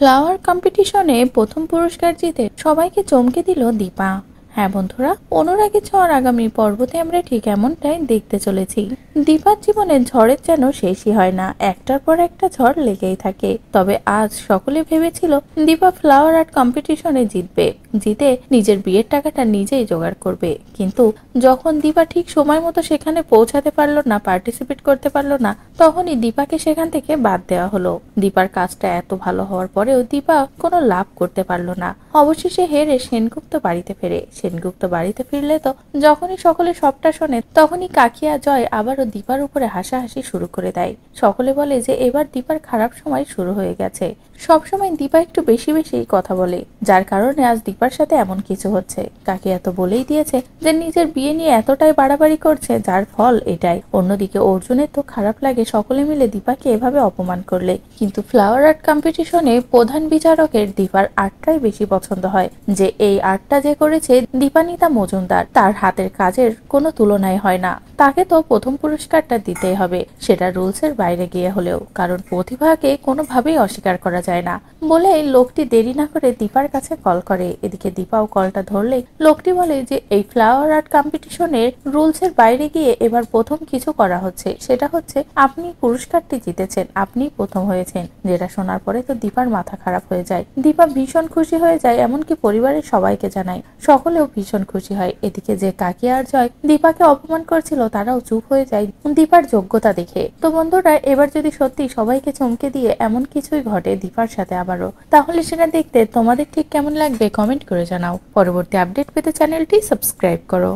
Flower কম্পিটিশনে প্রথম পুরস্কার জিতে সবাইকে চমকে দিল দীপা। হ্যাঁ বন্ধুরা, অনুরাগী ঝড় আগামী পর্বতে আমরা ঠিক এমনটাই দেখতে চলেছি। দীপার জীবনে ঝড়ের যেন শেষই হয় না, একটার পর একটা ঝড় লেগেই থাকে। তবে আজ সকলে ভেবেছিল দীপা ফ্লাওয়ার আর্ট কম্পিটিশনে জিতবে, জিতে নিজের বিয়ের টাকাটা নিজেই জোগাড় করবে। কিন্তু যখন দীপা ঠিক সময় মতো সেখানে পৌঁছাতে পারলো না, পার্টিসিপেট করতে পারলো না, তখনই দীপাকে সেখান থেকে বাদ দেওয়া হলো। দীপার কাজটা এত ভালো হওয়ার পরেও দীপা কোনো লাভ করতে পারলো না। অবশেষে হেরে সেনগুপ্ত বাড়িতে ফেরে। সেনগুপ্ত বাড়িতে ফিরলে তো যখনই সকলে সবটা শোনে, তখনই কাকিয়া জয় আবারও দীপার উপরে হাসাহাসি শুরু করে দেয়। সকলে বলে যে এবার দীপার খারাপ সময় শুরু হয়ে গেছে। সবসময় দীপা একটু বেশি বেশি কথা বলে, যার কারণে আজ দীপার সাথে এমন কিছু হচ্ছে। কাকিয়া তো বলেই দিয়েছে যে নিজের বিয়ে নিয়ে এতটাই বাড়াবাড়ি করছে, যার ফল এটাই। অন্যদিকে অর্জুনের তো খারাপ লাগে সকলে মিলে দীপাকে এভাবে অপমান করলে। কিন্তু ফ্লাওয়ার আর্ট কম্পিটিশনে প্রধান বিচারকের দীপার আর্টটাই বেশি পছন্দ হয়। যে এই আর্টটা যে করেছে দীপানিতা মজুমদার, তার হাতের কাজের কোনো তুলনাই হয় না। তাকে তো প্রথম পুরস্কারটা দিতেই হবে, সেটা রুলসের বাইরে গিয়ে হলেও, কারণ প্রতিভাকে কোনোভাবেই অস্বীকার করা যায় না। বলে লোকটি দেরি না করে দীপার কাছে কল করে। এদিকে দীপাও কলটা ধরলেই লোকটি বলে যে এই ফ্লাওয়ার আর্ট কম্পিটিশনের রুলসের বাইরে গিয়ে এবার প্রথম কিছু করা হচ্ছে, সেটা হচ্ছে আপনি পুরস্কারটি জিতেছেন, আপনি প্রথম হয়েছেন। যেটা শোনার পরে তো দীপার মাথা খারাপ হয়ে যায়। দীপা ভীষণ খুশি হয়ে যায়, এমনকি পরিবারের সবাইকে জানায়। সকলেও ভীষণ খুশি হয়। এদিকে যে কাকিয়া আর জয় দীপাকে অপমান করছিল, তারাও চুপ হয়ে যায় দীপার যোগ্যতা দেখে। তো বন্ধুরা, এবার যদি সত্যি সবাইকে চমকে দিয়ে এমন কিছুই ঘটে দীপার সাথে আবারও, তাহলে সেটা দেখতে তোমাদের ঠিক কেমন লাগবে কমেন্ট করে জানাও। পরবর্তী আপডেট পেতে চ্যানেলটি সাবস্ক্রাইব করো।